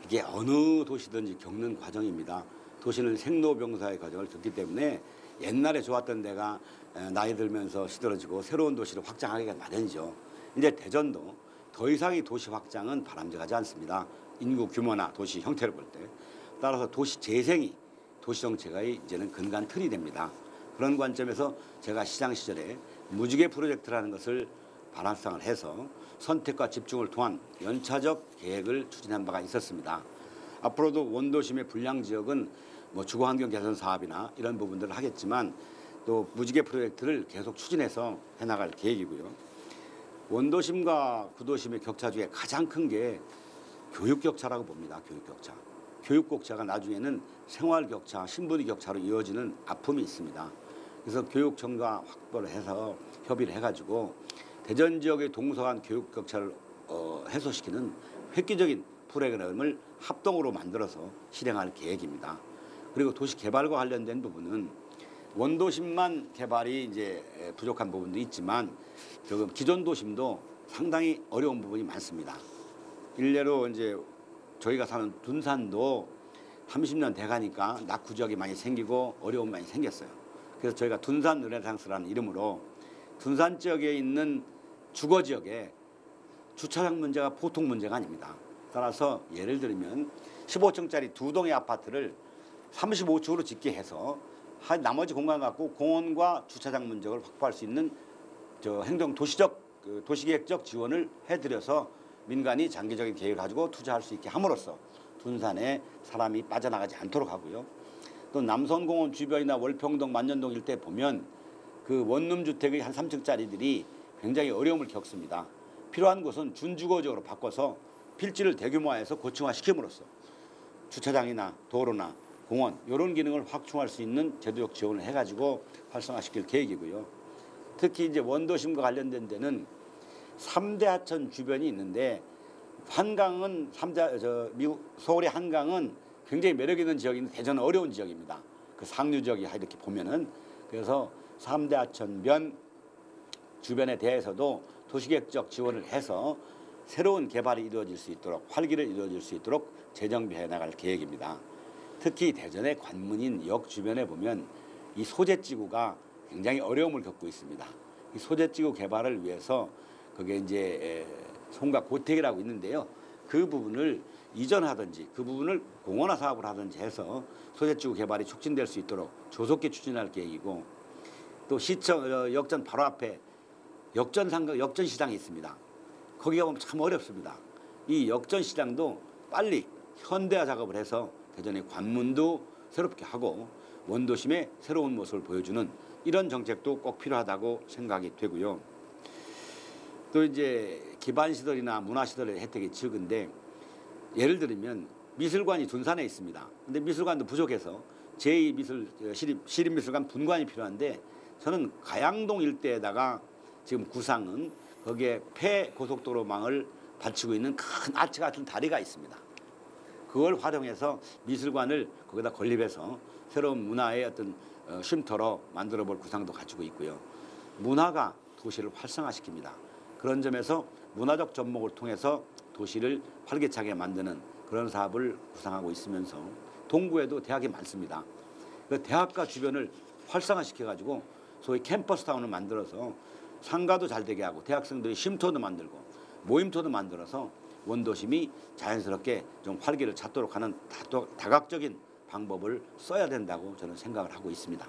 이게 어느 도시든지 겪는 과정입니다. 도시는 생로병사의 과정을 겪기 때문에 옛날에 좋았던 데가 나이 들면서 시들어지고 새로운 도시를 확장하기가 마련이죠. 이제 대전도 더 이상의 도시 확장은 바람직하지 않습니다. 인구 규모나 도시 형태를 볼 때. 따라서 도시 재생이 도시 정책의 이제는 근간 틀이 됩니다. 그런 관점에서 제가 시장 시절에 무지개 프로젝트라는 것을 발악상을 해서 선택과 집중을 통한 연차적 계획을 추진한 바가 있었습니다. 앞으로도 원도심의 불량 지역은 뭐 주거환경 개선 사업이나 이런 부분들을 하겠지만 또 무지개 프로젝트를 계속 추진해서 해나갈 계획이고요. 원도심과 구도심의 격차 중에 가장 큰 게 교육 격차라고 봅니다. 교육 격차. 교육 격차가 나중에는 생활 격차, 신분의 격차로 이어지는 아픔이 있습니다. 그래서 교육청과 확보를 해서 협의를 해가지고 대전 지역의 동서간 교육 격차를 해소시키는 획기적인 프로그램을 합동으로 만들어서 실행할 계획입니다. 그리고 도시 개발과 관련된 부분은 원도심만 개발이 이제 부족한 부분도 있지만 지금 기존 도심도 상당히 어려운 부분이 많습니다. 일례로 이제 저희가 사는 둔산도 30년 돼가니까 낙후 지역이 많이 생기고 어려움이 많이 생겼어요. 그래서 저희가 둔산 르네상스라는 이름으로 둔산 지역에 있는 주거 지역에 주차장 문제가 보통 문제가 아닙니다. 따라서 예를 들면 15층짜리 두 동의 아파트를 35층으로 짓게 해서 나머지 공간 갖고 공원과 주차장 문제를 확보할 수 있는 행정 도시적 도시계획적 지원을 해드려서 민간이 장기적인 계획을 가지고 투자할 수 있게 함으로써 둔산에 사람이 빠져나가지 않도록 하고요. 또 남선공원 주변이나 월평동 만년동 일대 보면 그 원룸 주택의 한 3층짜리들이 굉장히 어려움을 겪습니다. 필요한 곳은 준주거지역으로 바꿔서 필지를 대규모화해서 고층화시킴으로써 주차장이나 도로나 공원 이런 기능을 확충할 수 있는 제도적 지원을 해가지고 활성화시킬 계획이고요. 특히 이제 원도심과 관련된 데는 3대 하천 주변이 있는데 한강은 미국 서울의 한강은 굉장히 매력 있는 지역인데 대전은 어려운 지역입니다. 그 상류 지역이 이렇게 보면은 그래서 3대 하천변 주변에 대해서도 도시계획적 지원을 해서 새로운 개발이 이루어질 수 있도록 활기를 이루어질 수 있도록 재정비해 나갈 계획입니다. 특히 대전의 관문인 역 주변에 보면 이 소재지구가 굉장히 어려움을 겪고 있습니다. 이 소재지구 개발을 위해서 그게 이제 송각 고택이라고 있는데요. 그 부분을 이전하든지 그 부분을 공원화 사업을 하든지 해서 소재지구 개발이 촉진될 수 있도록 조속히 추진할 계획이고 또 시청 역전 바로 앞에 역전시장이 있습니다. 거기가 보면 참 어렵습니다. 이 역전시장도 빨리 현대화 작업을 해서 대전의 관문도 새롭게 하고 원도심의 새로운 모습을 보여주는 이런 정책도 꼭 필요하다고 생각이 되고요. 또 이제 기반시설이나 문화시설의 혜택이 적은데 예를 들면 미술관이 둔산에 있습니다. 근데 미술관도 부족해서 제2 시립미술관 분관이 필요한데 저는 가양동 일대에다가 지금 구상은 거기에 폐고속도로망을 받치고 있는 큰 아치 같은 다리가 있습니다. 그걸 활용해서 미술관을 거기다 건립해서 새로운 문화의 어떤 쉼터로 만들어 볼 구상도 가지고 있고요. 문화가 도시를 활성화시킵니다. 그런 점에서 문화적 접목을 통해서 도시를 활기차게 만드는 그런 사업을 구상하고 있으면서 동구에도 대학이 많습니다. 그 대학가 주변을 활성화시켜가지고 소위 캠퍼스타운을 만들어서 상가도 잘 되게 하고 대학생들이 쉼터도 만들고 모임터도 만들어서 원도심이 자연스럽게 좀 활기를 찾도록 하는 다각적인 방법을 써야 된다고 저는 생각을 하고 있습니다.